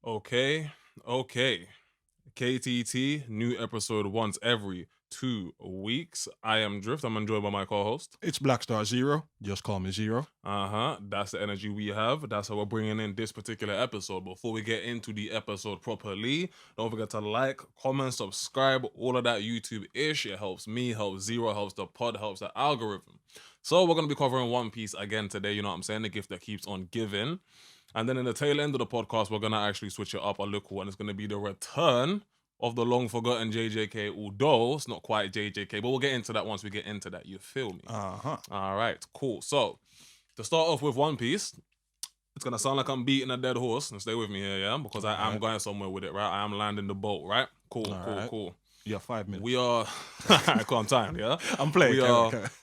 Okay. KTT, new episode once every 2 weeks. I am Drift. I'm joined by my co-host. It's BlackStarXero. Just call me Zero. That's the energy we have. That's how we're bringing in this particular episode. Before we get into the episode properly, don't forget to like, comment, subscribe, all of that YouTube-ish. It helps me, helps Zero, helps the pod, helps the algorithm. So we're going to be covering One Piece again today. You know what I'm saying? The gift that keeps on giving. And then in the tail end of the podcast, we're going to actually switch it up a little, and it's going to be the return of the long-forgotten JJK, although it's not quite JJK, but we'll get into that once we get into that, you feel me? All right, cool. So, to start off with One Piece, it's going to sound like I'm beating a dead horse, and stay with me here, yeah? Because I am going somewhere with it, right? I am landing the boat, right? Cool. You have 5 minutes. We are... on time, yeah? I'm playing.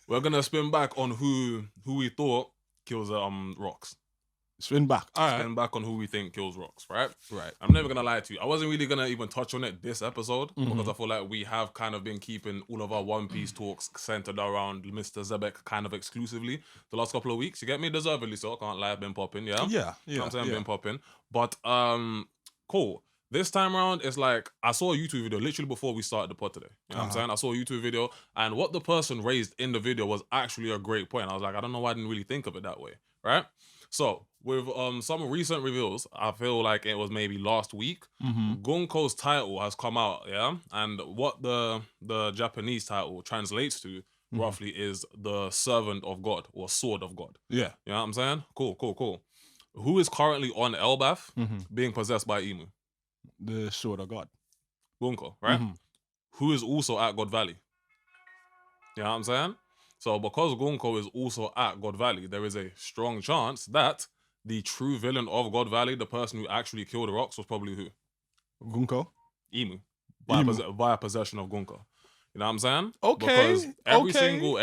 We're going to spin back on who we thought kills rocks. Spin back. All right. Spin back on who we think kills rocks, right? Right. I'm never going to lie to you. I wasn't really going to even touch on it this episode because I feel like we have kind of been keeping all of our One Piece talks centered around Mr. Zebek kind of exclusively the last couple of weeks. You get me? Deservedly so. I can't lie. I've been popping, yeah? Yeah. You know what I'm saying? Been popping. But, cool. This time around, it's like, I saw a YouTube video literally before we started the pod today. You know what I'm saying? I saw a YouTube video, and what the person raised in the video was actually a great point. I was like, I don't know why I didn't really think of it that way, right? So, with some recent reveals, I feel like it was maybe last week, Gunko's title has come out, yeah? And what the Japanese title translates to, roughly, is the Servant of God, or Sword of God. Yeah. You know what I'm saying? Cool. Who is currently on elbaph, being possessed by Imu? The Sword of God. Gunko, right? Who is also at God Valley. You know what I'm saying? So because Gunko is also at God Valley, there is a strong chance that the true villain of God Valley, the person who actually killed the rocks, was probably who? Gunko? Imu. Via Imu. possession of Gunko. You know what I'm saying? Okay. Because every single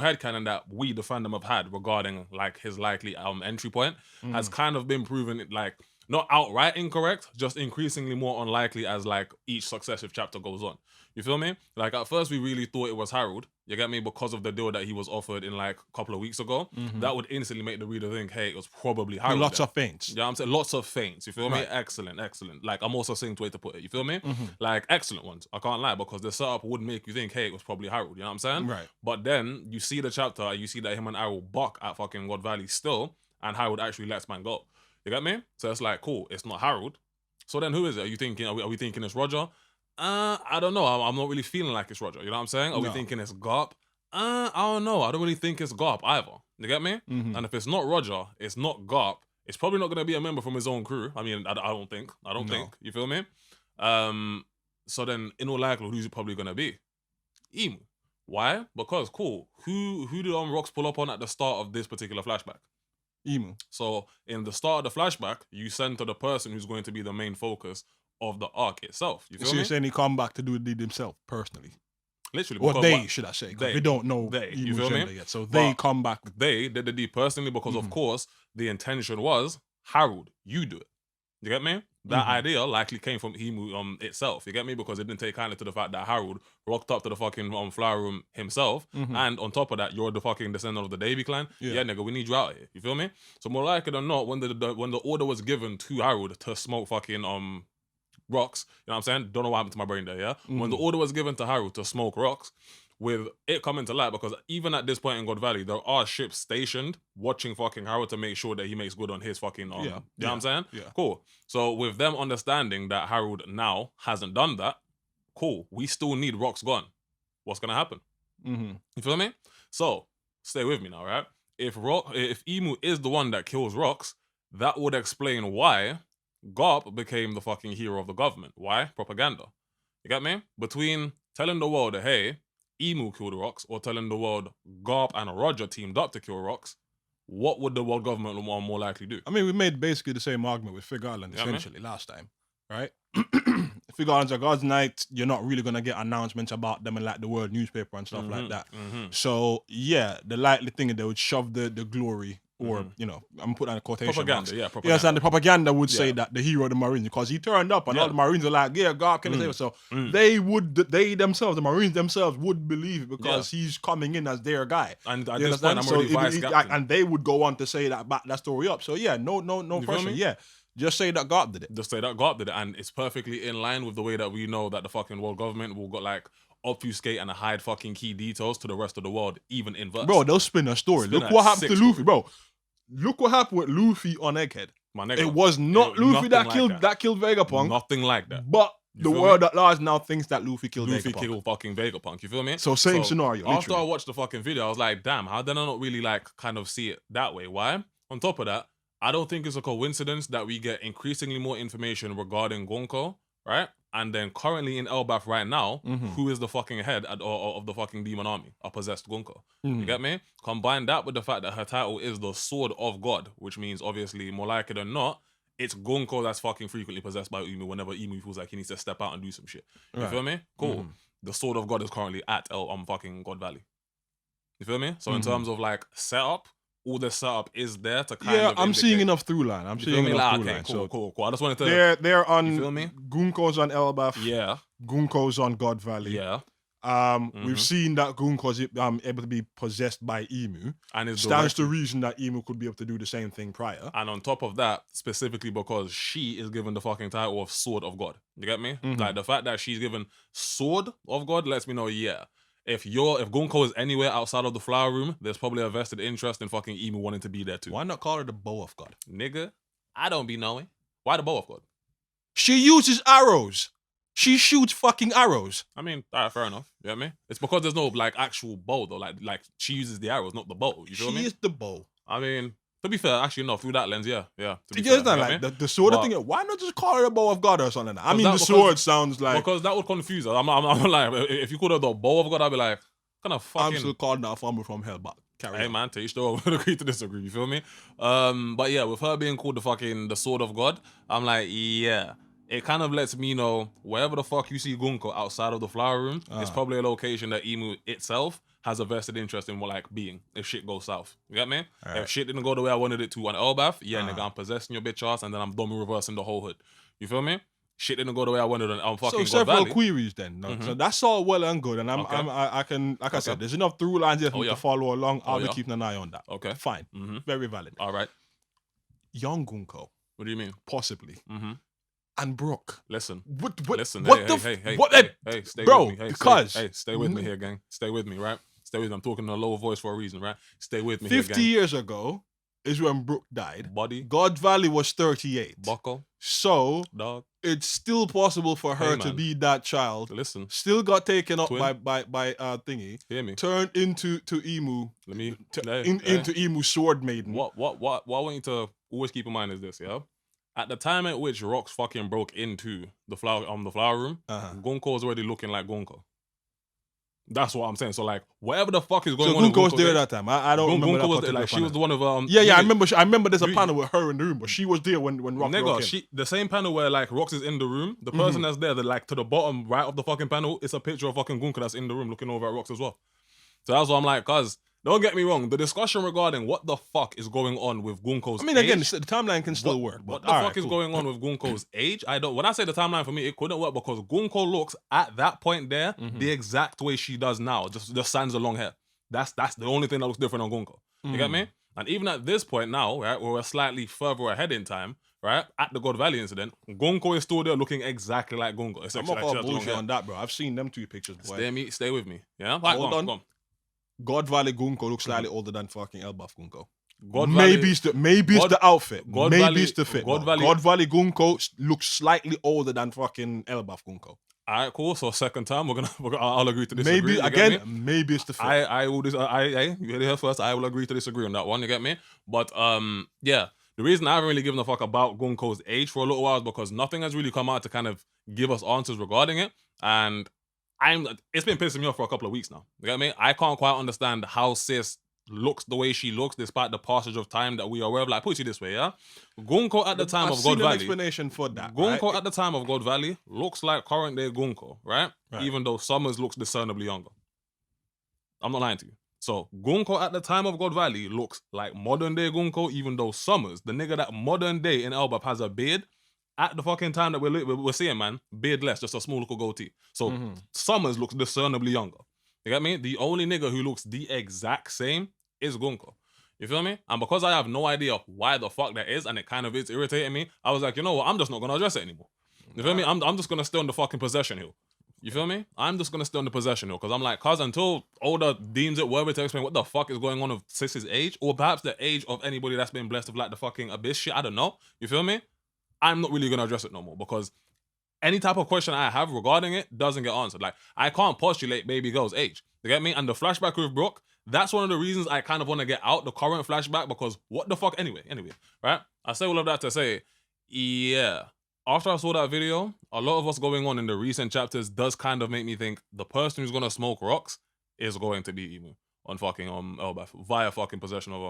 headcanon that we, the fandom, have had regarding like his likely entry point has kind of been proven like not outright incorrect, just increasingly more unlikely as like each successive chapter goes on. You feel me? Like at first we really thought it was Harold, you get me, because of the deal that he was offered in like a couple of weeks ago. That would instantly make the reader think, hey, it was probably Harold. Lots of feints. Yeah, I'm saying lots of feints. You feel me? Excellent. Like I'm also saying the way to put it. You feel me? Like excellent ones. I can't lie, because the setup would make you think, hey, it was probably Harold. You know what I'm saying? Right. But then you see the chapter, you see that him and Arrow buck at fucking God Valley still, and Harold actually lets man go. You get me? So it's like, cool, it's not Harold. So then who is it? Are you thinking, are we thinking it's Roger? I don't know. I'm not really feeling like it's Roger. You know what I'm saying? Are we thinking it's Garp? I don't know. I don't really think it's Garp either. You get me? And if it's not Roger, it's not Garp, it's probably not going to be a member from his own crew. I mean, I don't think. You feel me? So then, in all likelihood, who's it probably going to be? Imu. Why? Because, cool, who did Rocks pull up on at the start of this particular flashback? Imu. So in the start of the flashback, you center the person who's going to be the main focus of the arc itself. You feel me? So you're saying he come back to do it himself personally? Literally. Or they, should I say? Because we don't know you feel me? Yet. So they come back. They did the deed personally because, of course, the intention was, Harold, you do it. You get me? That idea likely came from Imu itself. You get me? Because it didn't take kindly to the fact that Harold rocked up to the fucking flower room himself, and on top of that, you're the fucking descendant of the Davy clan. Yeah, nigga, we need you out here. You feel me? So more likely than not, when the order was given to Harold to smoke fucking rocks, you know what I'm saying? Don't know what happened to my brain there. Yeah, when the order was given to Harold to smoke rocks, with it coming to light, because even at this point in God Valley, there are ships stationed watching fucking Harold to make sure that he makes good on his fucking you know what I'm saying? Yeah. Cool. So with them understanding that Harold now hasn't done that, cool, we still need rocks gone. What's gonna happen? You feel me? So stay with me now, right? If Imu is the one that kills rocks, that would explain why Garp became the fucking hero of the government. Why? Propaganda. You get me? Between telling the world that, hey, Imu killed rocks, or telling the world Garp and Roger teamed up to kill rocks, what would the world government more likely do? I mean, we made basically the same argument with Fig Island essentially last time, right? Fig Island's a God's night. You're not really gonna get announcements about them in like the world newspaper and stuff like that. So yeah, the likely thing is they would shove the glory. Or, you know, I'm putting on a quotation propaganda, marks. propaganda. Yes, and the propaganda would say that the hero of the Marines, because he turned up and all the Marines are like, yeah, God can save us. So they themselves, the Marines themselves, would believe it because he's coming in as their guy. And at this point, I'm already vice captain. And they would go on to say that, back that story up. So yeah, no pressure. Yeah. Just say that God did it. Just say that God did it, and it's perfectly in line with the way that we know that the fucking world government will got like obfuscate and hide fucking key details to the rest of the world, even in verse. Bro, they'll spin a story. Look what happened to Luffy, bro. Look what happened with Luffy on Egghead. My nigga, it was not Luffy that killed Vegapunk. Nothing like that. But the world at large now thinks that Luffy killed fucking Vegapunk. You feel me? So same scenario. After I watched the fucking video, I was like, damn, how did I not really like kind of see it that way? Why? On top of that, I don't think it's a coincidence that we get increasingly more information regarding Gonko, right? And then currently in elbaph right now, who is the fucking head of the fucking demon army? A possessed Gonko. You get me? Combine that with the fact that her title is the Sword of God, which means obviously more likely than not, it's Gonko that's fucking frequently possessed by Imu whenever Imu feels like he needs to step out and do some shit. You feel me? Cool. The Sword of God is currently at fucking God Valley. You feel me? So in terms of like setup, all the setup is there to kind of I'm indicate. seeing enough through line. I'm seeing enough through line. Cool. I just wanted to... They're on... You feel me? Gunko's on elbaph. Yeah. Gunko's on God Valley. Yeah. We've seen that Gunko's able to be possessed by Imu. And it stands to reason that Imu could be able to do the same thing prior. And on top of that, specifically because she is given the fucking title of Sword of God. You get me? Like the fact that she's given Sword of God lets me know, yeah. If Gunko is anywhere outside of the flower room, there's probably a vested interest in fucking Imu wanting to be there too. Why not call her the Bow of God? Nigga, I don't be knowing. Why the Bow of God? She uses arrows. She shoots fucking arrows. I mean, fair enough. You know what I mean? It's because there's no like actual bow though. Like she uses the arrows, not the bow. You feel me? She is the bow. I mean, to be fair, actually no, through that lens, yeah. You understand, like the sword thing. Why not just call her the Bow of God or something? I mean, the sword sounds like because that would confuse her. I'm like, if you call her the Bow of God, I'd be like, kind of fucking. I'm still calling that a fumble from hell, but hey man, to each their own. Agree to disagree. You feel me? But yeah, with her being called the Sword of God, I'm like, yeah. It kind of lets me know wherever the fuck you see Gunko outside of the flower room, it's probably a location that Imu itself has a vested interest in like being if shit goes south. You get me? If shit didn't go the way I wanted it to on elbaph, nigga, I'm possessing your bitch ass and then I'm dummy reversing the whole hood. You feel me? Shit didn't go the way I wanted on fucking so God Valley. several queries then. So that's all well and good, and I can I said, there's enough through lines here for me to follow along. I'll be keeping an eye on that. Okay, fine, very valid. All right, young Gunko. What do you mean? Possibly. And Brooke. Listen. Listen. Hey, stay bro, with me. Because stay with me here, gang. Stay with me, right? Stay with me. I'm talking in a low voice for a reason, right? Stay with me 50 years ago is when Brooke died. Body. God Valley was 38. Buckle. So, dog. It's still possible for her to be that child. Listen. Still got taken up by thingy. Hear me. Turned into Emu. Let me into Emu Sword Maiden. What I want you to always keep in mind is this, yeah? At the time at which Rocks fucking broke into the flower room, Gonko was already looking like Gonko. That's what I'm saying. So like, whatever the fuck is going on, Gonko was there that time. I don't remember that was there, like she was the one of Yeah, I remember. There's a panel with her in the room, but she was there when Rock broke in. The same panel where like Rocks is in the room. The person that's there, like to the bottom right of the fucking panel, it's a picture of fucking Gonko that's in the room looking over at Rocks as well. So that's what I'm like, cause. Don't get me wrong, the discussion regarding what the fuck is going on with Gunko's age... again, the timeline can still work. What the fuck is going on with Gunko's age? When I say the timeline for me, it couldn't work because Gunko looks at that point there the exact way she does now, just sans the long hair. That's the only thing that looks different on Gunko. You get me? And even at this point now, right, where we're slightly further ahead in time, right, at the God Valley incident, Gunko is still there looking exactly like Gunko. I'm not going to bullshit on that, bro. I've seen them two pictures, boy. Stay with me. Yeah? Hold on. God Valley Gunko looks slightly older than fucking elbaph Gunko. Maybe it's the outfit. Maybe it's the fit. God Valley Gunko looks slightly older than fucking elbaph Gunko. Alright, cool. So second time I'll agree to disagree. Maybe again, maybe it's the fit. You heard it here first. I will agree to disagree on that one. You get me? But yeah. The reason I haven't really given a fuck about Gunko's age for a little while is because nothing has really come out to kind of give us answers regarding it, and it's been pissing me off for a couple of weeks now. You get me? I can't quite understand how sis looks the way she looks despite the passage of time that we are aware of. Like, put it this way, yeah? Gunko at the time of God Valley... explanation for that, Gunko at the time of God Valley looks like current day Gunko, right? Even though Summers looks discernibly younger. I'm not lying to you. So, Gunko at the time of God Valley looks like modern day Gunko, even though Summers, the nigga that modern day in elbaph has a beard, at the fucking time that we're seeing, man, beardless, just a small little goatee. So Summers looks discernibly younger. You get me? The only nigga who looks the exact same is Gunko. You feel me? And because I have no idea why the fuck that is, and it kind of is irritating me, I was like, you know what? I'm just not gonna address it anymore. You feel me? I'm just gonna stay on the fucking possession hill. You feel me? I'm just gonna stay on the possession hill because I'm like, cause until Oda deems it worthy to explain what the fuck is going on with Sis's age, or perhaps the age of anybody that's been blessed with like the fucking abyss shit, I don't know. You feel me? I'm not really gonna address it no more because any type of question I have regarding it doesn't get answered. Like, I can't postulate baby girl's age. You get me? And the flashback with Brooke, that's one of the reasons I kind of want to get out the current flashback because what the fuck anyway, right? I say all of that to say, yeah. After I saw that video, a lot of what's going on in the recent chapters does kind of make me think the person who's gonna smoke rocks is going to be Imu on fucking elbaph via fucking possession of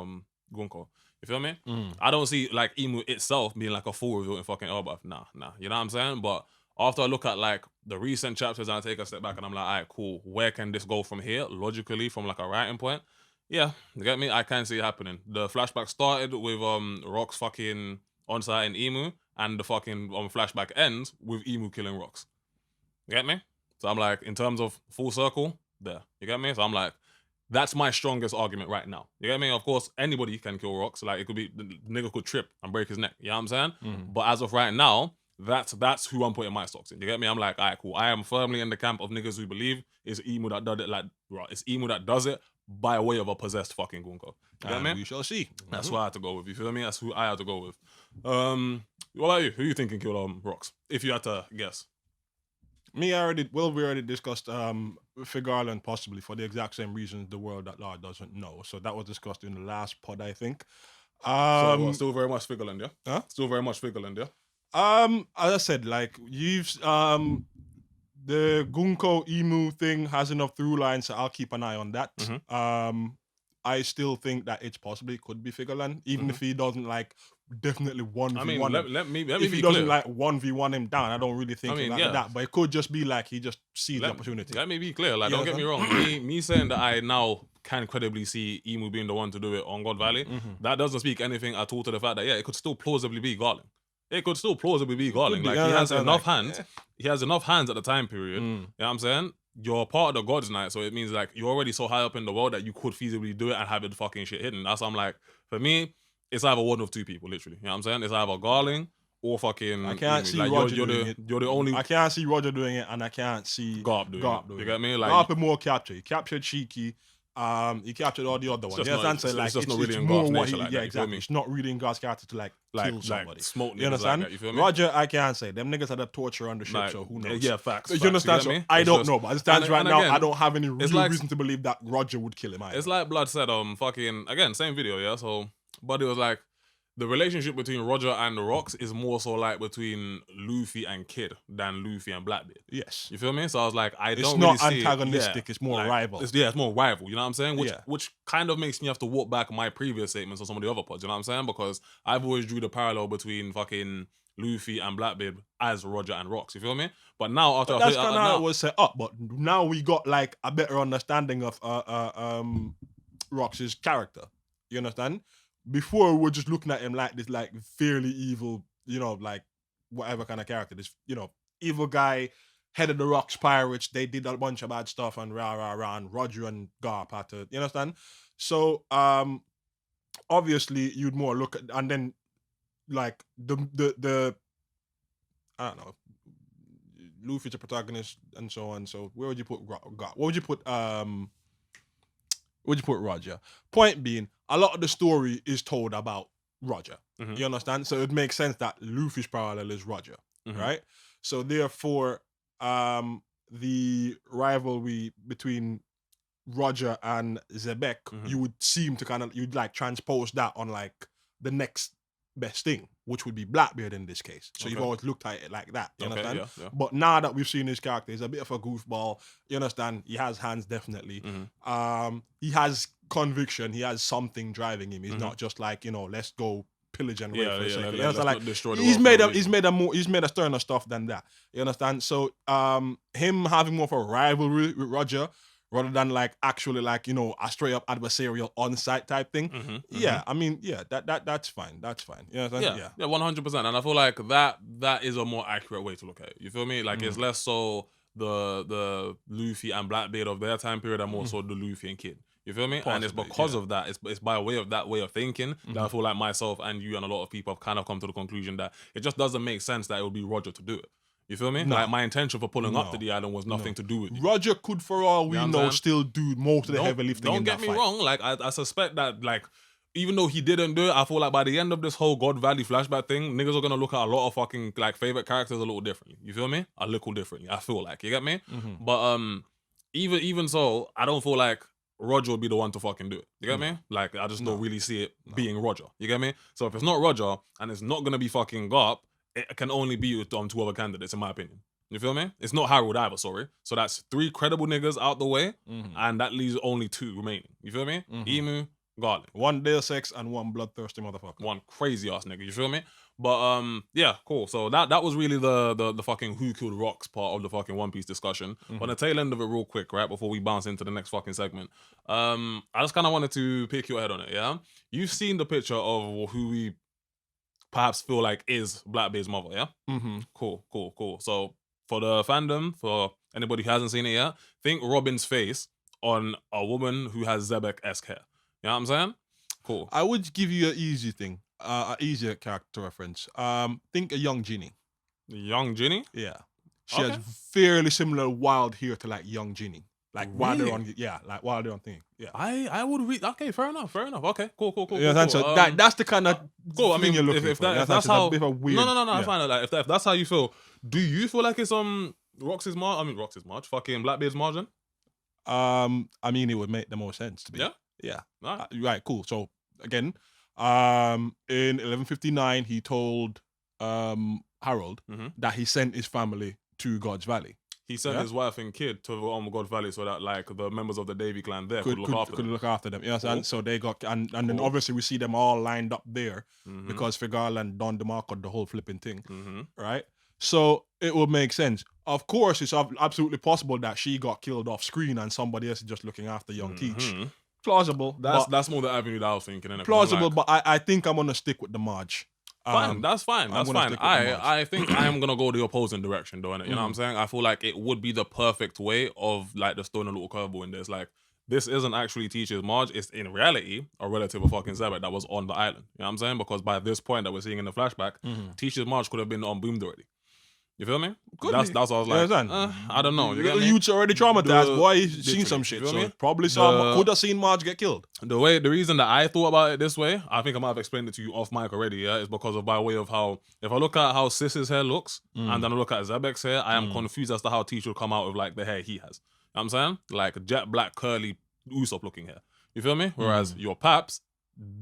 Gunko. You feel me? I don't see like Imu itself being like a full reveal in fucking elbaph. Nah. You know what I'm saying? But after I look at like the recent chapters and I take a step back and I'm like, all right, cool. Where can this go from here? Logically, from like a writing point. Yeah, you get me? I can see it happening. The flashback started with Rox fucking on site in Imu, and the fucking flashback ends with Imu killing Rox. You get me? So I'm like, in terms of full circle, there. You get me? So I'm like, that's my strongest argument right now. You get me? Of course, anybody can kill Rox. Like, it could be, the nigga could trip and break his neck. You know what I'm saying? But as of right now, that's who I'm putting my stocks in. You get me? I'm like, all right, cool. I am firmly in the camp of niggas who believe it's Imu that does it. Like, right, it's Imu that does it by way of a possessed fucking Gunko. You get me? We shall see. That's who I had to go with. You feel me? That's who I had to go with. What about you? Who you thinking killed Rox? If you had to guess. We already discussed Figure Island possibly for the exact same reasons the world at large doesn't know. So that was discussed in the last pod, I think. So still very much Figure Island, yeah? Huh? Still very much Figure Island, yeah? As I said, like you've the Gunko Imu thing has enough through lines, so I'll keep an eye on that. I still think that it's possibly could be Figureland, even if he doesn't like definitely 1v1. I mean, let me if he doesn't like 1v1 him down, I don't really think that. But it could just be like he just sees the opportunity. Let me be clear. Like, don't get me wrong. me saying that I now can credibly see Imu being the one to do it on God Valley, that doesn't speak anything at all to the fact that it could still plausibly be Garland. It could still plausibly be Garland. Like, he has enough hands. Yeah. He has enough hands at the time period. You know what I'm saying? You're part of the God's Night, so it means like you're already so high up in the world that you could feasibly do it and have it fucking shit hidden. That's I'm like, for me, it's either one of two people, literally. You know what I'm saying? It's either Garling or fucking. I can't see like, Roger you're doing it. You're the only. I can't see Roger doing it, and I can't see Garp doing it. You get me? Like, Garp more capture. He captured Cheeky. He captured all the other ones. It's just not really in Garp's nature like that. Yeah, exactly. It's not really in Garp's character to like kill somebody. Like smoke niggas. You understand? Like that, you feel me? Roger, I can't say. Them niggas had a torture on the ship, so who knows? Yeah, facts. You understand? So I don't know, but as it stands right now, I don't have any real reason to believe that Roger would kill him either. It's like Blood said, fucking again, same video, yeah. So, but it was like the relationship between Roger and the Rocks is more so like between Luffy and Kid than Luffy and Blackbeard. Yes. You feel me? So I was like, it's not antagonistic, it's more rival. It's more rival, you know what I'm saying? Which kind of makes me have to walk back my previous statements on some of the other pods, you know what I'm saying? Because I've always drew the parallel between fucking Luffy and Blackbeard as Roger and Rocks, you feel me? But now after that's kind of how it was set up, but now we got like a better understanding of Rocks' character. You understand? Before we were just looking at him like this, like fairly evil, like whatever kind of character. This, evil guy, head of the Rocks Pirates. They did a bunch of bad stuff and and Roger and Garp had to, you understand? So obviously you'd more look at, and then like the I don't know, Luffy's a protagonist and so on. So where would you put Garp? What would you put Roger? Point being, a lot of the story is told about Roger. You understand? So it makes sense that Luffy's parallel is Roger, right? So therefore, the rivalry between Roger and Zebek, you would seem to you'd like transpose that on like the next best thing, which would be Blackbeard in this case. So you've always looked at it like that, you understand? Yeah. But now that we've seen his character, he's a bit of a goofball, you understand? He has hands, definitely. He has conviction, he has something driving him. He's not just like, let's go pillage and rape for a second. You understand? He's made a sterner stuff than that. You understand? So him having more of a rivalry with Roger rather than like actually like, a straight up adversarial on-site type thing. I mean, that's fine. That's fine. You know what I'm saying? Yeah, 100%. And I feel like that is a more accurate way to look at it. You feel me? Like it's less so the Luffy and Blackbeard of their time period and more so the Luffy and Kid. You feel me? And it's because of that, it's by way of that way of thinking that I feel like myself and you and a lot of people have kind of come to the conclusion that it just doesn't make sense that it would be Roger to do it. You feel me? Like my intention for pulling up to the island was nothing to do with you. Roger could, for all we know, still do most of the heavy lifting. Don't get me wrong. Like I suspect that like even though he didn't do it, I feel like by the end of this whole God Valley flashback thing, niggas are gonna look at a lot of fucking like favorite characters a little differently. You feel me? A little differently. I feel like, you get me? But even so, I don't feel like Roger would be the one to fucking do it. You get me? Like I just don't really see it being Roger. You get me? So if it's not Roger and it's not gonna be fucking Garp, it can only be with 2 other candidates, in my opinion. You feel me? It's not Harold either, sorry. So that's 3 credible niggas out the way, and that leaves only 2 remaining. You feel me? Emu, Garland. 1 Deus Ex and 1 bloodthirsty motherfucker. 1 crazy ass nigga, you feel me? But yeah, cool. So that was really the fucking who killed Rocks part of the fucking One Piece discussion. On the tail end of it real quick, right, before we bounce into the next fucking segment, I just kind of wanted to pick your head on it, yeah? You've seen the picture of who we perhaps feel like is Blackbeard's mother, yeah? Cool. So for the fandom, for anybody who hasn't seen it yet, think Robin's face on a woman who has Zebek-esque hair. You know what I'm saying? Cool. I would give you an easy thing, an easier character reference. Think a young Ginny. Young Ginny? Yeah. She has fairly similar wild hair to like young Ginny. Like while they're on, while they're on thing. Yeah. I would read. Okay, fair enough. Okay, cool. Yeah, so that's the kind of cool. I mean, you're looking if for. that's how. A bit of a weird, no. I find it like if that's how you feel. Do you feel like it's Roxy's March, fucking Blackbeard's margin? I mean, it would make the most sense to be. Yeah. Right. Cool. So again, in 1159, he told Harold that he sent his family to God's Valley. He sent his wife and kid to God Valley so that like the members of the Davy clan there could look after them. Yes, cool. And so they got and then obviously we see them all lined up there because Figarland Don DeMarco the whole flipping thing, right? So it would make sense. Of course, it's absolutely possible that she got killed off screen and somebody else is just looking after young Teach. Plausible. That's more the avenue that I was thinking. Plausible, like, but I think I'm gonna stick with the Marge. Fine, that's fine. I think I am gonna go the opposing direction, though. Innit? You know what I'm saying? I feel like it would be the perfect way of like just throwing a little curveball in this. Like this isn't actually Teach's Marge. It's in reality a relative of fucking Zebek that was on the island. You know what I'm saying? Because by this point that we're seeing in the flashback, Teach's Marge could have been on boomed already. You feel me? That's what I was like. I don't know. You get me? Youth's already traumatized, boy. He's seen some shit. So probably could have seen Marge get killed. The reason that I thought about it this way, I think I might have explained it to you off mic already, yeah, is because of by way of how, if I look at how Sis's hair looks, and then I look at Zebek's hair, I am confused as to how Teach will come out with like the hair he has. You know what I'm saying? Like jet black, curly, Usopp looking hair. You feel me? Whereas your Paps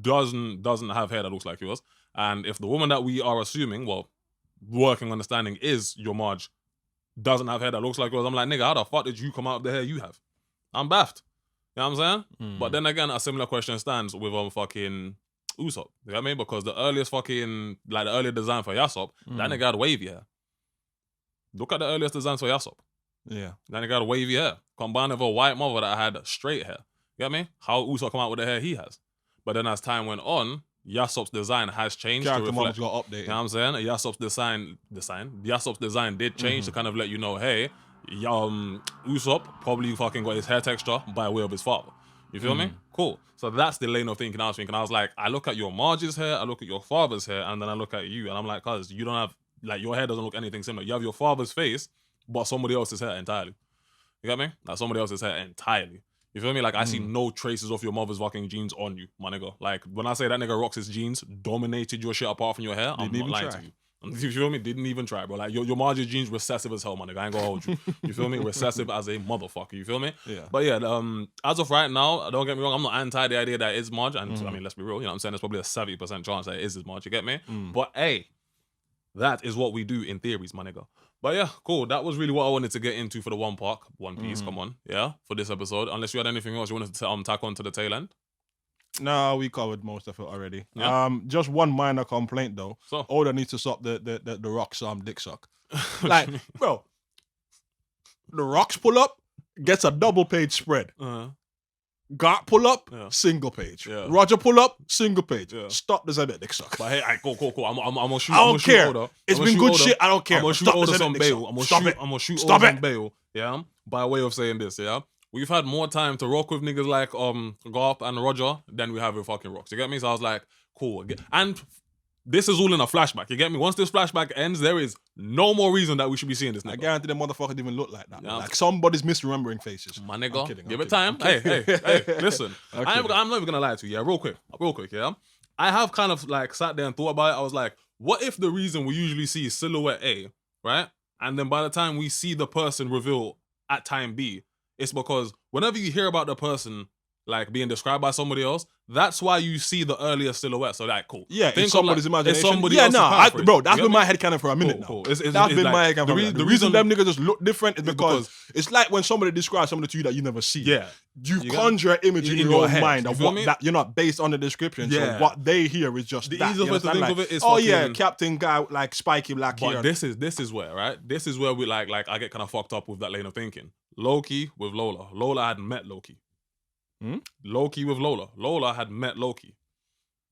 doesn't have hair that looks like yours. And if the woman that we are assuming, well, working understanding is your Marge doesn't have hair that looks like yours, I'm like, nigga, how the fuck did you come out with the hair you have? I'm baffed. You know what I'm saying? But then again, a similar question stands with fucking Usopp. You know what I mean? Because the earliest fucking, like the earlier design for Yasop, that nigga had wavy hair. Look at the earliest designs for Yasop. Yeah. That nigga had wavy hair. Combined with a white mother that had straight hair. You get me? How Usopp come out with the hair he has. But then as time went on, Yasop's design has changed to reflect. Got updated. You know what I'm saying? Yasop's design did change to kind of let you know, hey, Usopp probably fucking got his hair texture by way of his father. You feel me? Cool. So that's the lane of thinking I was thinking. I was like, I look at your Marge's hair, I look at your father's hair, and then I look at you, and I'm like, cuz you don't have, like, your hair doesn't look anything similar. You have your father's face, but somebody else's hair entirely. You get me? Like somebody else's hair entirely. You feel me? Like I see no traces of your mother's fucking genes on you, my nigga. Like when I say that nigga Rox's genes dominated your shit apart from your hair, I'm not lying to you. You feel me? Didn't even try, bro. Like your Marge's genes recessive as hell, my nigga. I ain't gonna hold you. You feel me? Recessive as a motherfucker. You feel me? Yeah. But yeah, as of right now, don't get me wrong, I'm not anti the idea that it's Marge. And I mean, let's be real. You know what I'm saying? There's probably a 70% chance that it is his Marge. You get me? But hey, that is what we do in theories, my nigga. But yeah, cool. That was really what I wanted to get into for the One Piece. Come on, yeah, for this episode. Unless you had anything else you wanted to tack on to the tail end. No, we covered most of it already. Yeah. Just one minor complaint though. So Oda needs to stop the Rock's dick suck. Like, bro, the Rocks pull up, gets a double page spread. Garp pull up, single page. Yeah. Roger pull up, single page. Yeah. Stop the Zebek dick suck. But hey, cool. I'm gonna shoot. I don't care. Oda. It's been good shit. I don't care. I'm gonna shoot Oda some bail. I'm gonna shoot Oda some bail. Yeah, by way of saying this. Yeah, we've had more time to rock with niggas like Garth and Roger than we have with fucking Rocks. You get me? So I was like, cool. And this is all in a flashback. You get me? Once this flashback ends, there is no more reason that we should be seeing this nigga. I guarantee the motherfucker didn't even look like that. Yeah. Like somebody's misremembering faces. My nigga, give it time. Hey, listen. I'm not even gonna lie to you. Yeah, real quick. Yeah. I have kind of like sat there and thought about it. I was like, what if the reason we usually see silhouette A, right? And then by the time we see the person reveal at time B, it's because whenever you hear about the person like being described by somebody else, that's why you see the earlier silhouette. So like, cool. Yeah, think in somebody's imagination. Somebody bro, that's been my headcanon for a minute now. Cool. That's been like, my headcanon for a minute. The reason them niggas just look different is because it's like when somebody describes somebody to you that you never see. Yeah. You conjure an image in your own head, mind of what that you're not based on the description. Yeah. So what they hear is just the that. easiest way to think of it is Captain Guy like spiky black hair. But this is where, right? This is where we like I get kind of fucked up with that lane of thinking. Loki with Lola. Lola had met Loki. Loki with Lola. Lola had met Loki.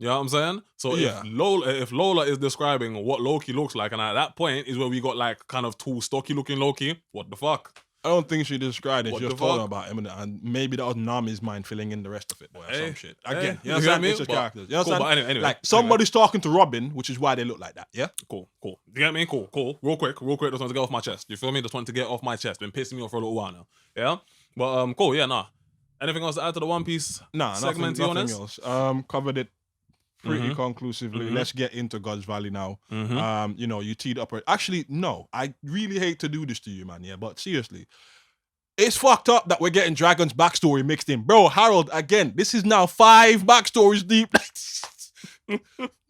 You know what I'm saying? So if Lola is describing what Loki looks like, and at that point is where we got like kind of tall, stocky looking Loki, what the fuck? I don't think she described it. She just told about him, and maybe that was Nami's mind filling in the rest of it, or some shit. Again, you understand? It's just characters. You understand? Cool, anyway, like somebody's talking to Robin, which is why they look like that. Yeah. Cool. You get me? Cool. Real quick. Just want to get off my chest. You feel me? Just want to get off my chest. Been pissing me off for a little while now. Yeah. But cool. Yeah. Nah. Anything else to add to the One Piece segment? Nothing else. Covered it pretty conclusively. Let's get into God's Valley now. You teed up. Actually, no. I really hate to do this to you, man. Yeah, but seriously, it's fucked up that we're getting Dragon's backstory mixed in, bro. Harold, again, this is now 5 backstories deep.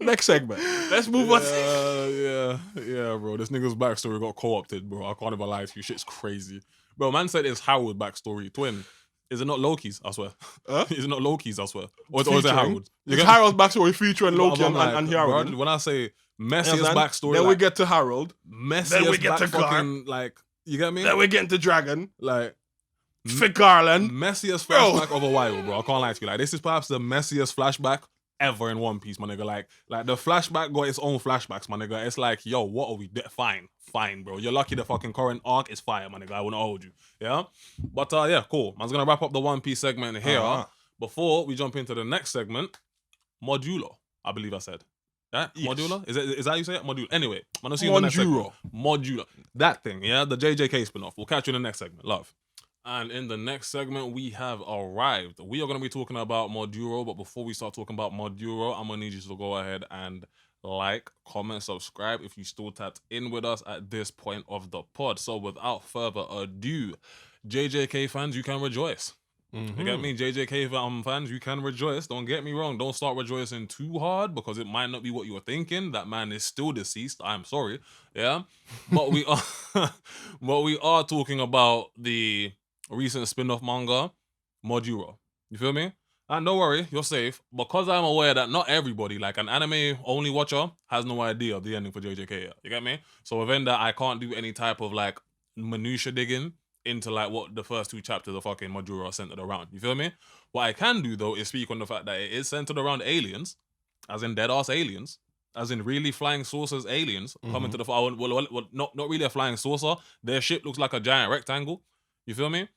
Next segment. Let's move on. Yeah, bro. This nigga's backstory got co-opted, bro. I can't even lie to you. Shit's crazy, bro. Man said it's Harold's backstory twin. Is it not Loki's? I swear. Is it not Loki's? I swear. Or is it Harold? It's Harold's backstory featuring Loki and Harold. When I say messiest backstory, then we get to Harold. Messiest then we get to fucking like. You get me? Then we get into Dragon. Like Fit Garland. Messiest flashback of a while, bro. I can't lie to you. Like this is perhaps the messiest flashback ever in One Piece, my nigga. Like the flashback got its own flashbacks, my nigga. It's like, yo, what are we doing? Fine, bro. You're lucky the fucking current arc is fire, my nigga. I wouldn't hold you. Yeah? But yeah, cool. Man's gonna wrap up the One Piece segment here. Before we jump into the next segment, Modulo, I believe I said. Yeah? Yes. Modulo? Is that how you say it? Modulo. Anyway, I'm gonna see you in the next segment. Modulo. That thing, yeah? The JJK spin-off. We'll catch you in the next segment. Love. And in the next segment, we have arrived. We are going to be talking about Modulo, but before we start talking about Modulo, I'm going to need you to go ahead and like, comment, subscribe if you still tapped in with us at this point of the pod. So without further ado, JJK fans, you can rejoice. You get me? JJK fans, you can rejoice. Don't get me wrong. Don't start rejoicing too hard because it might not be what you were thinking. That man is still deceased. I'm sorry. Yeah. But we are talking about the recent spin-off manga, Modulo. You feel me? And don't worry, you're safe. Because I'm aware that not everybody, like an anime-only watcher, has no idea of the ending for JJK yet. You get me? So within that, I can't do any type of like minutia digging into like what the first 2 chapters of fucking Modulo are centered around. You feel me? What I can do though is speak on the fact that it is centered around aliens, as in dead-ass aliens, as in really flying saucers aliens coming to the... Well, not really a flying saucer. Their ship looks like a giant rectangle. You feel me?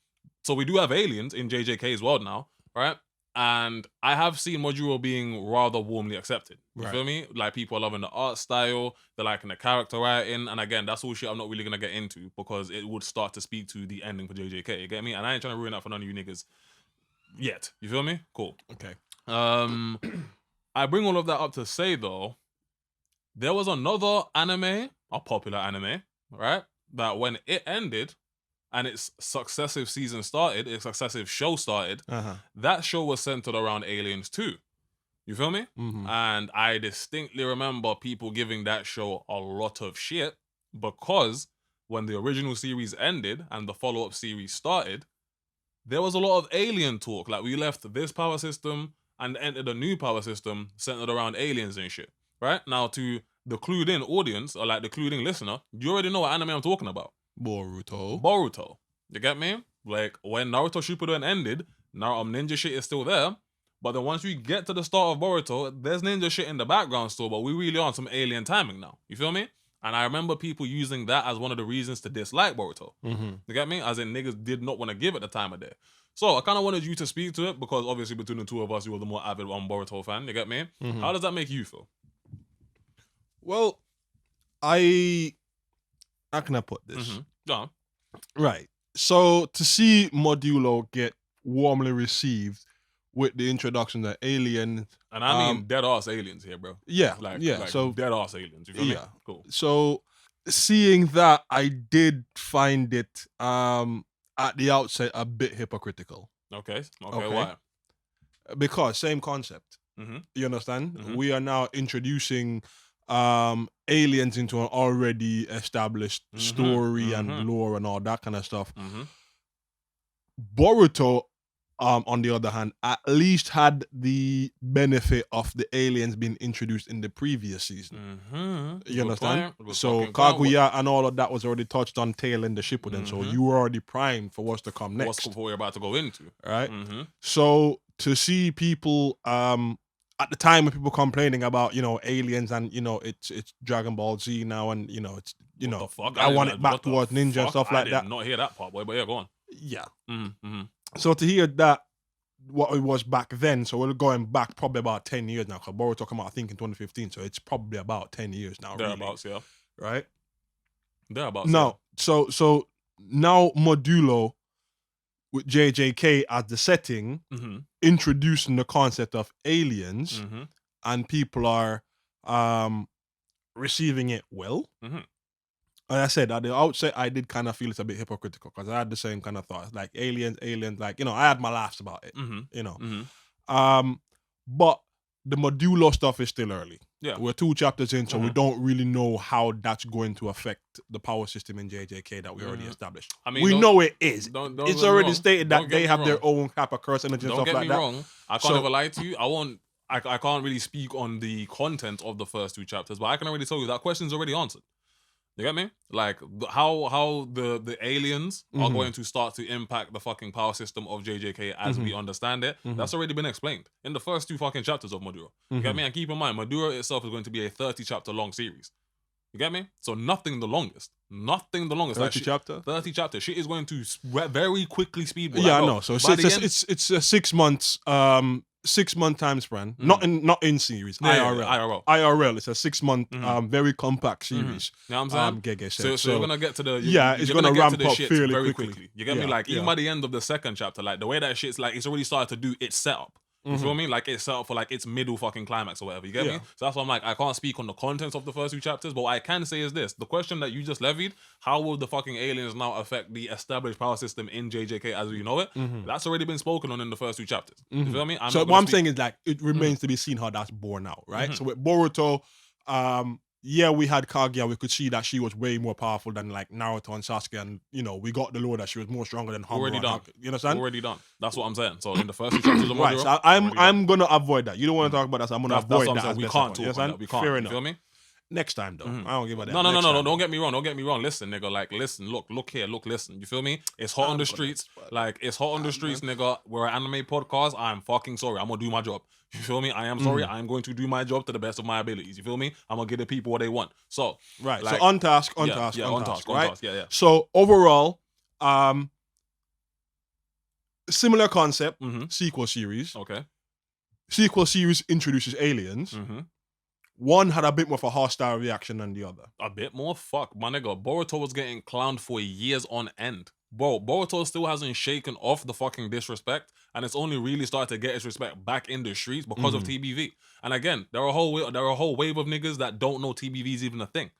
So we do have aliens in JJK's world now, right? And I have seen Modulo being rather warmly accepted. You feel me? Like people are loving the art style, they're liking the character writing, and again, that's all shit I'm not really gonna get into because it would start to speak to the ending for JJK. You get me? And I ain't trying to ruin that for none of you niggas yet. You feel me? Cool. Okay. I bring all of that up to say though, there was another anime, a popular anime, right? That when it ended and its successive season started, its successive show started, that show was centered around aliens too. You feel me? And I distinctly remember people giving that show a lot of shit because when the original series ended and the follow-up series started, there was a lot of alien talk. Like we left this power system and entered a new power system centered around aliens and shit. Right? Now to the clued in audience or like the clued in listener, you already know what anime I'm talking about. Boruto. You get me? Like when Naruto Shippuden ended, now ninja shit is still there. But then once we get to the start of Boruto, there's ninja shit in the background still, but we really on some alien timing now. You feel me? And I remember people using that as one of the reasons to dislike Boruto. Mm-hmm. You get me? As in niggas did not want to give it the time of day. So I kind of wanted you to speak to it because obviously between the two of us, you were the more avid Boruto fan. You get me? Mm-hmm. How does that make you feel? Well, how can I put this? Mm-hmm. Yeah. Right. So to see Modulo get warmly received with the introduction of aliens, and I mean dead ass aliens here, bro. Yeah, like so dead ass aliens. You feel me? Cool. So seeing that, I did find it at the outset a bit hypocritical. Okay. Why? Because same concept. Mm-hmm. You understand? Mm-hmm. We are now introducing aliens into an already established story and lore and all that kind of stuff. Boruto, on the other hand, at least had the benefit of the aliens being introduced in the previous season. You understand? So Kaguya and all of that was already touched on tail in the ship with them. So you were already primed for what's to come next. What we're about to go into. Right? So to see people at the time when people complaining about, aliens and, it's Dragon Ball Z now and, it's, the fuck? I want it back towards ninja and stuff like that. I did not hear that part, boy, but yeah, go on. Yeah. So to hear that, what it was back then, so we're going back probably about 10 years now, because Boruto came out, I think, in 2015, so it's probably about 10 years now. Thereabouts, really. Yeah. Right? Thereabouts, now, yeah. So now Modulo, with JJK as the setting, introducing the concept of aliens, and people are receiving it well. Like I said, at the outset, I did kind of feel it's a bit hypocritical because I had the same kind of thoughts, like aliens, like, I had my laughs about it, but the Modulo stuff is still early. Yeah. We're 2 chapters in, so we don't really know how that's going to affect the power system in JJK that we already established. I mean, we know it is. It's already stated that they have their own HYPOCRITES energy and stuff like that. Don't get me wrong. I can't ever lie to you. I can't really speak on the content of the first 2 chapters, but I can already tell you that question's already answered. You get me? Like how the aliens are going to start to impact the fucking power system of JJK as we understand it. That's already been explained in the first 2 fucking chapters of Modulo. You get me? And keep in mind, Modulo itself is going to be a 30 chapter long series. You get me? So nothing the longest. 30 chapter? 30 chapters. Shit is going to very quickly speed. Yeah, I know. So it's a 6 months 6-month time span, not in series. IRL. It's a 6-month, very compact series. You know what I'm saying? So you're gonna get to the it's gonna ramp up fairly very quickly. You get me? Like even by the end of the 2nd chapter, like the way that shit's like, it's already started to do its setup. You feel me? Like it's set up for like its middle fucking climax or whatever. You get me? So that's why I'm like, I can't speak on the contents of the first 2 chapters, but what I can say is this: the question that you just levied, how will the fucking aliens now affect the established power system in JJK as we know it? That's already been spoken on in the first 2 chapters. You feel me? So what I'm saying is like it remains to be seen how that's borne out, right? So with Boruto, we had Kaguya. We could see that she was way more powerful than like Naruto and Sasuke, and we got the lore that she was more stronger than Homura. Already done. You understand? Already done. That's what I'm saying. So in the first 2 chapters of Modulo, right. So I'm gonna avoid that. You don't want to talk about that. So I'm gonna avoid that. We can't talk about that. We can't. Fair enough. You feel me? Next time though, I don't give a damn. No. Don't get me wrong. Listen, nigga. Like, listen. Look here. Listen. You feel me? It's hot on the streets. Like, it's hot on the streets, nigga. We're an anime podcast. I'm fucking sorry. I'm gonna do my job. You feel me? I am sorry. I'm going to do my job to the best of my abilities. You feel me? I'm gonna give the people what they want. So right. Like, so on task. Right? Yeah. So overall, similar concept. Sequel series. Okay. Sequel series introduces aliens. One had a bit more of a hostile reaction than the other. A bit more? Fuck, my nigga. Boruto was getting clowned for years on end. Bro, Boruto still hasn't shaken off the fucking disrespect, and it's only really started to get its respect back in the streets because of TBV. And again, there are a whole wave of niggas that don't know TBV is even a thing.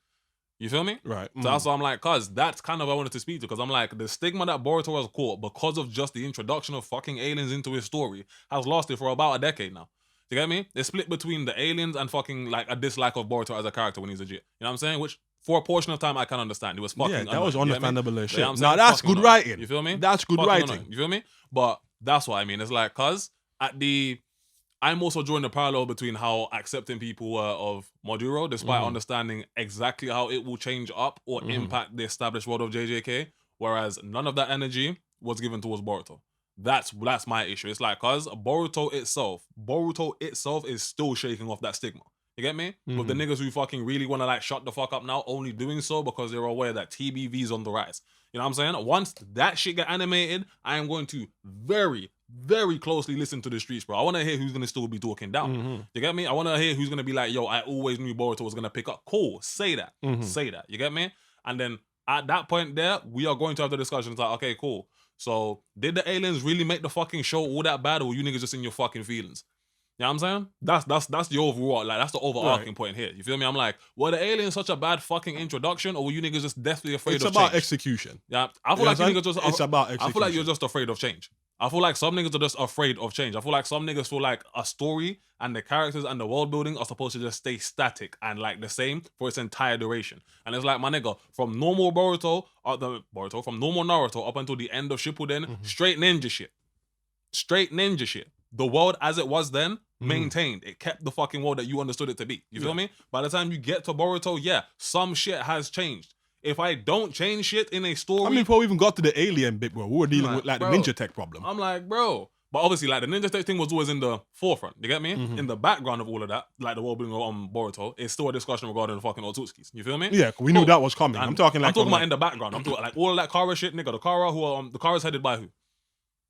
You feel me? Right. So that's why I'm like, cuz that's kind of what I wanted to speak to, because I'm like, the stigma that Boruto has caught because of just the introduction of fucking aliens into his story has lasted for about a decade now. You get me? It's split between the aliens and fucking like a dislike of Boruto as a character when he's a G. You know what I'm saying? Which for a portion of time I can understand. It was fucking annoying. That was understandable as shit. You know now that's good writing. You feel me? That's good writing. Annoying. You feel me? But that's what I mean. It's like, cuz I'm also drawing the parallel between how accepting people were of Modulo, despite understanding exactly how it will change up or impact the established world of JJK, whereas none of that energy was given towards Boruto. That's my issue. It's like, cause Boruto itself is still shaking off that stigma. You get me? With the niggas who fucking really want to like shut the fuck up now, only doing so because they're aware that TBV's on the rise. You know what I'm saying? Once that shit get animated, I am going to very, very closely listen to the streets, bro. I want to hear who's going to still be talking down. You get me? I want to hear who's going to be like, yo, I always knew Boruto was going to pick up. Cool. Say that. Say that. You get me? And then at that point there, we are going to have the discussion. It's like, okay, cool. So did the aliens really make the fucking show all that bad, or were you niggas just in your fucking feelings? You know what I'm saying? That's the overall, like, that's the overarching point here. You feel me? I'm like, were the aliens such a bad fucking introduction, or were you niggas just deathly afraid of change? It's about execution. Yeah, I feel like you niggas just... It's about execution. I feel like you're just afraid of change. I feel like some niggas are just afraid of change. I feel like some niggas feel like a story and the characters and the world building are supposed to just stay static and like the same for its entire duration. And it's like, my nigga, from normal from normal Naruto up until the end of Shippuden, straight ninja shit. Straight ninja shit. The world as it was then, maintained. It kept the fucking world that you understood it to be. You feel me? By the time you get to Boruto, yeah, some shit has changed. If I don't change shit in a story... I mean, before we even got to the alien bit, bro, we were dealing with like the ninja tech problem. I'm like, bro. But obviously, like, the ninja tech thing was always in the forefront. You get me? In the background of all of that, like the world building on Boruto, it's still a discussion regarding the fucking Otsutskis. You feel me? Yeah, we knew that was coming. I'm talking about in the background. I'm talking like all of that Kara shit, nigga. The Kara the Kara's headed by who?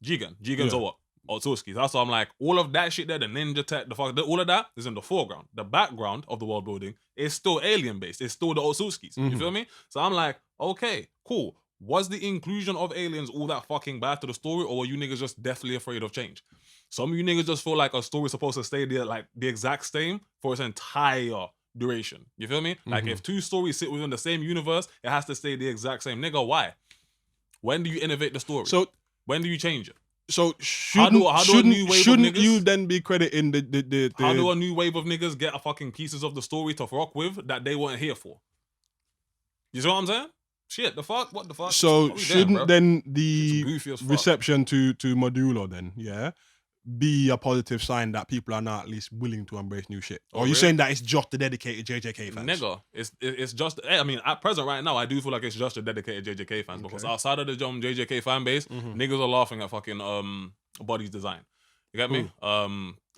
Jigen. Jigen's or what? Otsutskis. That's why I'm like, all of that shit there, the ninja tech, all of that is in the foreground. The background of the world building is still alien based. It's still the Otsutskis. You feel me? So I'm like, okay, cool. Was the inclusion of aliens all that fucking bad to the story, or were you niggas just deathly afraid of change? Some of you niggas just feel like a story's supposed to stay there like the exact same for its entire duration. You feel me? Like if two stories sit within the same universe, it has to stay the exact same. Nigga, why? When do you innovate the story? So when do you change it? So shouldn't you then be crediting the how do a new wave of niggas get a fucking pieces of the story to rock with that they weren't here for? You see what I'm saying? Shit, the fuck? What the fuck? So shouldn't then the reception to Modulo then, yeah, be a positive sign that people are now at least willing to embrace new shit? Or are you saying that it's just the dedicated JJK fans? Nigga, it's just, I mean, at present right now, I do feel like it's just the dedicated JJK fans because outside of the JJK fan base, niggas are laughing at fucking Buddy's design. You get me?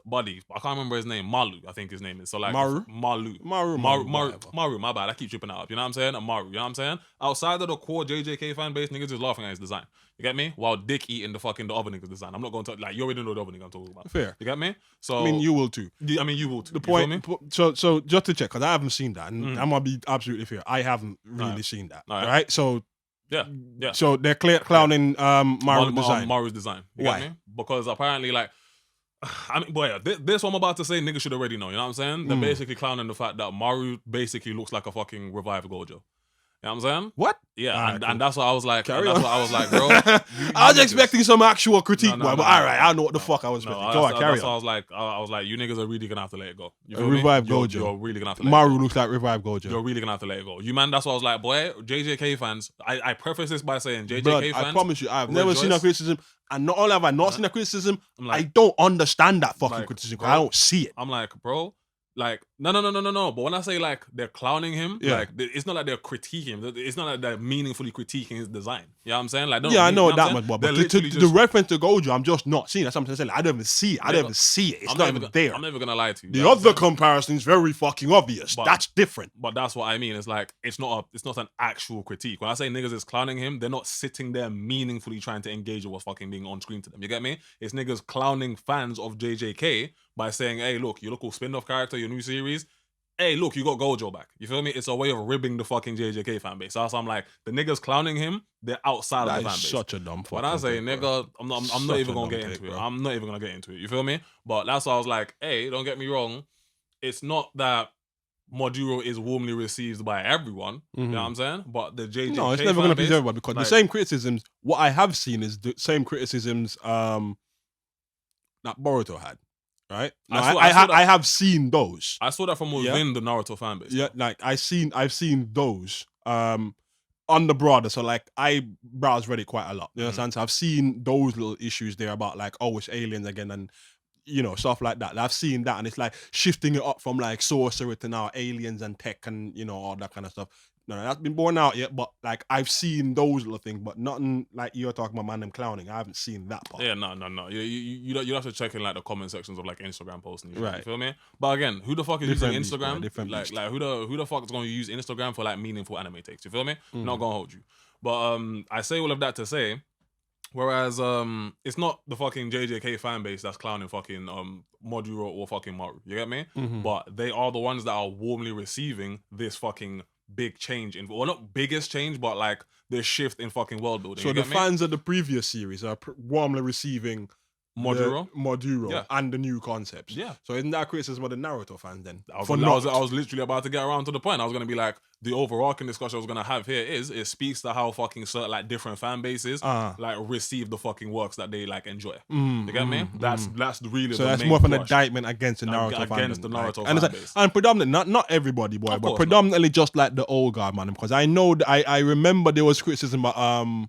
Buddy, I can't remember his name. Malu, I think his name is. So like Maru, my bad. I keep tripping out. You know what I'm saying? Maru, you know what I'm saying? Outside of the core JJK fan base, niggas is laughing at his design. You get me? While dick eating the other niggas design. I'm not going to like, you already know the other nigga I'm talking about. Fair. You get me? So I mean, you will too. I mean, you will too. The point. So just to check, because I haven't seen that, and I'm gonna be absolutely fair. I haven't really seen that. Right? So yeah. So they're clowning Maru's design. Maru's design. You Why? Get me? Because apparently, like, I mean, boy, this what I'm about to say, niggas should already know. You know what I'm saying? They're basically clowning the fact that Maru basically looks like a fucking revived Gojo. You know what I'm saying? What? Yeah, and that's what I was like. That's what I was like, bro. I was expecting some actual critique, but all right, I know what the fuck I was expecting. Go on, carry on. I was like, you niggas are really gonna have to let it go. You feel Revive me? Gojo. You're really gonna have to let Maru it go. looks like Revive Gojo. You're really gonna have to let it go. You man, that's what I was like, boy. JJK fans. I preface this by saying JJK fans. I promise you, I've never seen a criticism, and not only have I not seen a criticism, I don't understand that fucking criticism because I don't see it. I'm like, bro. Like, no. But when I say, like, they're clowning him, like, it's not like they're critiquing him. It's not like they're meaningfully critiquing his design. You know what I'm saying? Like, I know that much, but the reference to Gojo, I'm just not seeing. That's what I'm saying. Like, I don't even see it. I don't even see it. It's not even there. I'm never going to lie to you. The other comparison is very fucking obvious. That's different. But that's what I mean. It's like, it's not an actual critique. When I say niggas is clowning him, they're not sitting there meaningfully trying to engage with what's fucking being on screen to them. You get me? It's niggas clowning fans of JJK by saying, hey, look, your local spin-off character, your new series, hey, look, you got Gojo back. You feel me? It's a way of ribbing the fucking JJK fan base. So I'm like, the niggas clowning him, they're outside of the fan base. Such a dumb fucking When I say, take, nigga, I'm not even going to get into it. I'm not even going to get into it. You feel me? But that's why I was like, hey, don't get me wrong. It's not that Modulo is warmly received by everyone. You know what I'm saying? But the JJK No, it's never going to please everyone because the same criticisms, what I have seen is the same criticisms that Boruto had. Right? I have seen those. I saw that from within the Naruto fan base. Yeah, like I've seen those on the broader. So like I browse Reddit quite a lot. You understand? So I've seen those little issues there about like, oh, it's aliens again and you know, stuff like that. I've seen that and it's like shifting it up from like sorcery to now aliens and tech and you know, all that kind of stuff. No, that's been borne out yet, but like I've seen those little things, but nothing like you're talking about, man, them clowning. I haven't seen that part. Yeah, no. You have to check in like the comment sections of like Instagram posts and shit, Right. You feel me? But again, who the fuck is Different using beast, bro, Instagram? different Like beast. like who the fuck is going to use Instagram for like meaningful anime takes? You feel me? Not gonna hold you. But I say all of that to say, whereas it's not the fucking JJK fan base that's clowning fucking Modulo or fucking Maru. You get me? But they are the ones that are warmly receiving this fucking big change in, well, not biggest change, but like the shift in fucking world building. So the fans of the previous series are warmly receiving Modulo and the new concepts. Yeah. So isn't that a criticism of the Naruto fans then? I was literally about to get around to the point. I was gonna be like, the overarching discussion I was gonna have here is it speaks to how fucking certain like different fan bases like receive the fucking works that they like enjoy. You get me? That's really so the that's main more of an push indictment against the Naruto fandom. Against the Naruto fan base. And predominantly, not everybody, boy, but predominantly just like the old guard, man. Because I know that I remember there was criticism about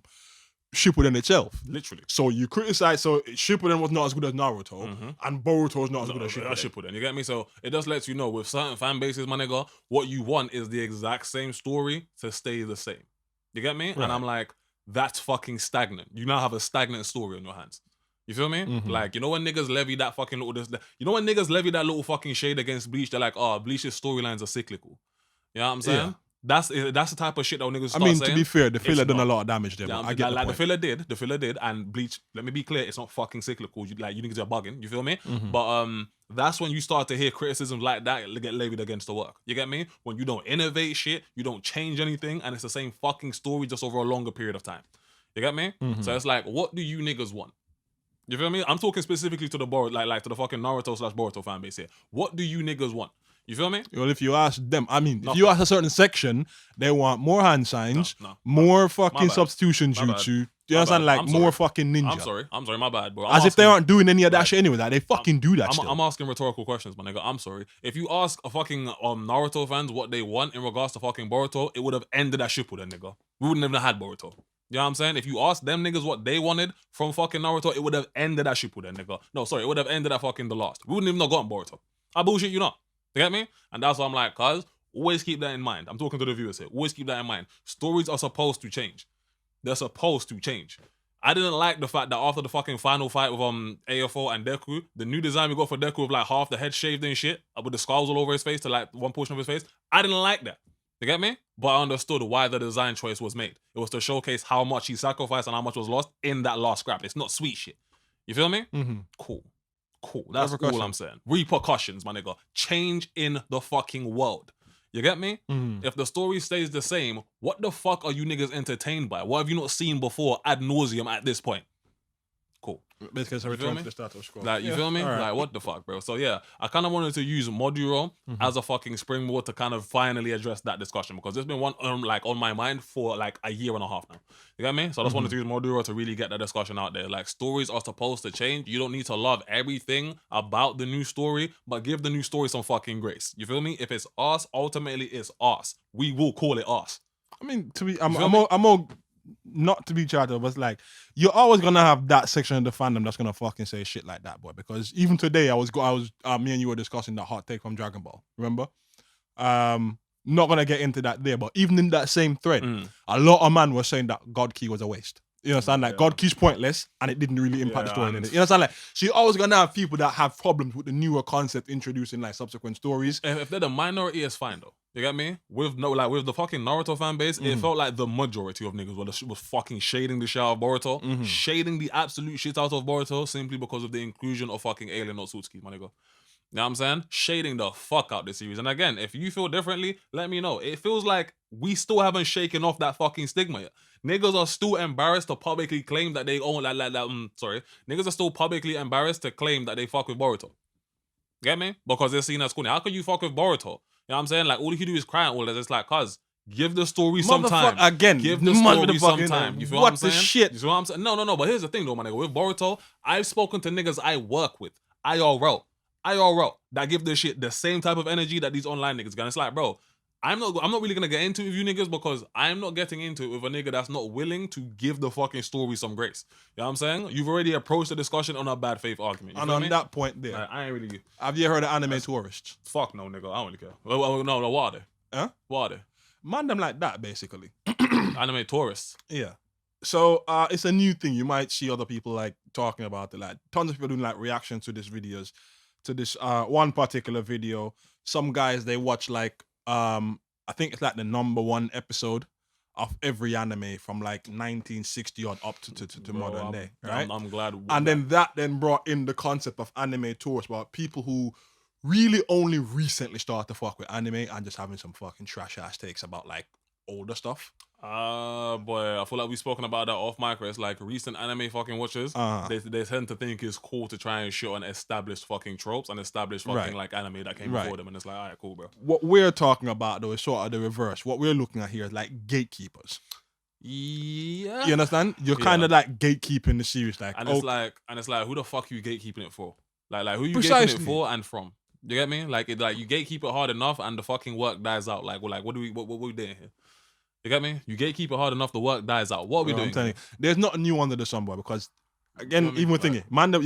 Shippuden itself. Literally. So you criticize, so Shippuden was not as good as Naruto, and Boruto was not as good as Shippuden. You get me? So it just lets you know with certain fan bases, my nigga, what you want is the exact same story to stay the same. You get me? Right. And I'm like, that's fucking stagnant. You now have a stagnant story on your hands. You feel me? Like, you know when niggas levy that fucking little, you know when niggas levy that little fucking shade against Bleach, they're like, oh, Bleach's storylines are cyclical. You know what I'm saying? Yeah. That's the type of shit that niggas start saying. To be fair, the filler done a lot of damage there. I get like the filler did, and Bleach. Let me be clear, it's not fucking cyclical. You niggas are bugging. You feel me? But that's when you start to hear criticisms like that get levied against the work. You get me? When you don't innovate shit, you don't change anything, and it's the same fucking story just over a longer period of time. You get me? So it's like, what do you niggas want? You feel me? I'm talking specifically to the to the fucking Naruto / Boruto fan base here. What do you niggas want? You feel me? Well, if you ask them, if you ask a certain section, they want more hand signs, more fucking substitution jutsu. You understand? Like more fucking ninja. I'm sorry, my bad, bro. As if they aren't doing any of that shit anyway. Like they fucking do that still. I'm asking rhetorical questions, my nigga. I'm sorry. If you ask a fucking Naruto fans what they want in regards to fucking Boruto, it would have ended at Shippuden, nigga. We wouldn't have had Boruto. You know what I'm saying? If you ask them niggas what they wanted from fucking Naruto, it would have ended at Shippuden, nigga. No, sorry, it would have ended at fucking The Last. We wouldn't even have gotten Boruto. I bullshit you not. You get me? And that's why I'm like, cuz, always keep that in mind. I'm talking to the viewers here. Always keep that in mind. Stories are supposed to change. They're supposed to change. I didn't like the fact that after the fucking final fight with AFO and Deku, the new design we got for Deku with like half the head shaved and shit, with the scars all over his face to like one portion of his face, I didn't like that. You get me? But I understood why the design choice was made. It was to showcase how much he sacrificed and how much was lost in that last scrap. It's not sweet shit. You feel me? Cool. That's all I'm saying. Repercussions, my nigga. Change in the fucking world. You get me? If the story stays the same, what the fuck are you niggas entertained by? What have you not seen before ad nauseum at this point? Cool. Basically, it's a return to the status quo. Like, you feel me? Right. Like, what the fuck, bro? So yeah, I kind of wanted to use Modulo as a fucking springboard to kind of finally address that discussion, because there's been one on my mind for like a year and a half now. You get me? So I just wanted to use Modulo to really get that discussion out there. Like, stories are supposed to change. You don't need to love everything about the new story, but give the new story some fucking grace. You feel me? If it's us, ultimately it's us. We will call it us. I mean, I'm not to be charitable, but it's like, you're always gonna have that section of the fandom that's gonna fucking say shit like that, boy. Because even today, me and you were discussing that hot take from Dragon Ball. Remember? Not gonna get into that there, but even in that same thread, a lot of man were saying that God Key was a waste. You understand? Like, God Key's pointless, and it didn't really impact the story. You understand? Like, so you're always gonna have people that have problems with the newer concept introducing like subsequent stories. If they're the minority, it's fine though. You get me? With the fucking Naruto fan base, it felt like the majority of niggas was fucking shading the shit out of Boruto, shading the absolute shit out of Boruto simply because of the inclusion of fucking alien Otsutsuki, my nigga. You know what I'm saying? Shading the fuck out this series. And again, if you feel differently, let me know. It feels like we still haven't shaken off that fucking stigma yet. Niggas are still embarrassed to publicly claim that they own niggas are still publicly embarrassed to claim that they fuck with Boruto. Get me? Because they're seen as cool. How can you fuck with Boruto? You know what I'm saying? Like, all you do is cry and all that. It's like, cuz, give the story some time. Again, give the story some time. You feel what I'm saying? What the shit? You feel what I'm saying? No. But here's the thing though, my nigga. With Boruto, I've spoken to niggas I work with. IRL, that give this shit the same type of energy that these online niggas got. It's like, bro, I'm not really gonna get into it with you niggas, because I'm not getting into it with a nigga that's not willing to give the fucking story some grace. You know what I'm saying? You've already approached the discussion on a bad faith argument. And on that point there, like, I ain't really. Have you heard of anime tourists? Fuck no, nigga. I don't really care. No, what are they? Huh? What are they? Man, them like that basically. Anime tourists. Yeah. So it's a new thing. You might see other people like talking about it. Like tons of people doing like reactions to these videos, to this one particular video. Some guys they watch like I think it's like the #1 episode of every anime from like 1960 on up to modern day. Right. I'm glad. And then that then brought in the concept of anime tourists, about people who really only recently started to fuck with anime and just having some fucking trash ass takes about like older stuff. Boy, I feel like we've spoken about that off mic. It's like recent anime fucking watchers. They tend to think it's cool to try and shit on established fucking tropes and established fucking like anime that came before them, and it's like, alright, cool, bro. What we're talking about though is sort of the reverse. What we're looking at here is like gatekeepers. Yeah, you understand? You're kind of like gatekeeping the series, like, and it's like, who the fuck you gatekeeping it for? Like who you Precisely. gatekeeping it for and from? You get me? Like, you gatekeep it hard enough, and the fucking work dies out. Like, what we doing here? You get me? You gatekeep it hard enough, the work dies out. What are we doing? I'm telling you, there's not a new under the sun, boy, because again, even with thinking, man, there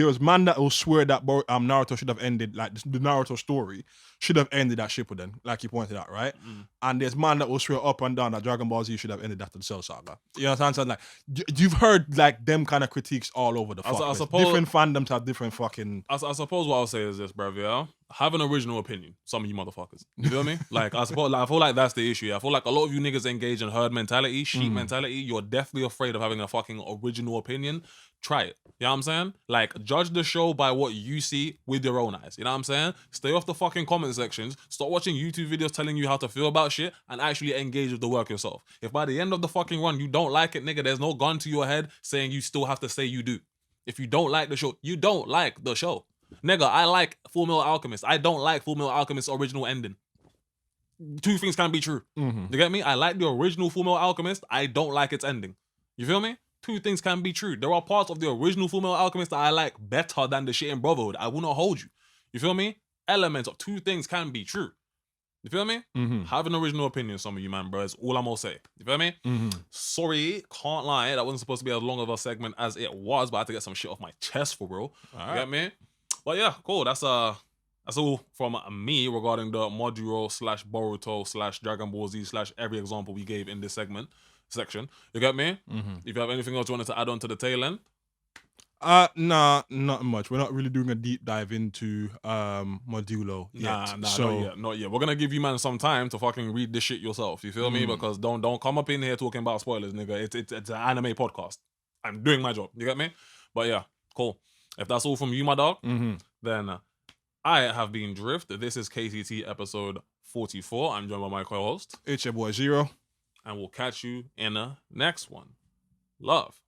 was man that will swear that Naruto should have ended, like the Naruto story should have ended at Shippuden, like you pointed out, right? And there's man that will swear up and down that Dragon Ball Z should have ended after the Cell Saga. You know what I'm saying? Like, you've heard like them kind of critiques all over the fuck. I suppose different fandoms have different fucking. I suppose what I'll say is this, bruv, yeah? Have an original opinion, some of you motherfuckers. You feel me? Like, I suppose, like, I feel like that's the issue. I feel like a lot of you niggas engage in herd mentality, sheep mentality. You're definitely afraid of having a fucking original opinion. Try it. You know what I'm saying? Like, judge the show by what you see with your own eyes. You know what I'm saying? Stay off the fucking comment sections. Stop watching YouTube videos telling you how to feel about shit and actually engage with the work yourself. If by the end of the fucking run you don't like it, nigga, there's no gun to your head saying you still have to say you do. If you don't like the show, you don't like the show. Nigga, I like Fullmetal Alchemist. I don't like Fullmetal Alchemist's original ending. Two things can be true. You get me? I like the original Fullmetal Alchemist. I don't like its ending. You feel me? Two things can be true. There are parts of the original Fullmetal Alchemist that I like better than the shit in Brotherhood. I will not hold you. You feel me? Elements of two things can be true. You feel me? Have an original opinion, some of you, man, bro. That's all I'm gonna say. You feel me? Sorry, can't lie. That wasn't supposed to be as long of a segment as it was, but I had to get some shit off my chest for real. You get me? But yeah, cool. That's all from me regarding the Modulo / Boruto / Dragon Ball Z / every example we gave in this section. You get me? If you have anything else you wanted to add on to the tail end? Nah, not much. We're not really doing a deep dive into Modulo yet. Not yet. We're gonna give you, man, some time to fucking read this shit yourself. You feel me? Because don't come up in here talking about spoilers, nigga. It's an anime podcast. I'm doing my job. You get me? But yeah, cool. If that's all from you, my dog, then I have been Drift. This is KTT episode 44. I'm joined by my co-host. It's your boy Zero. And we'll catch you in the next one. Love.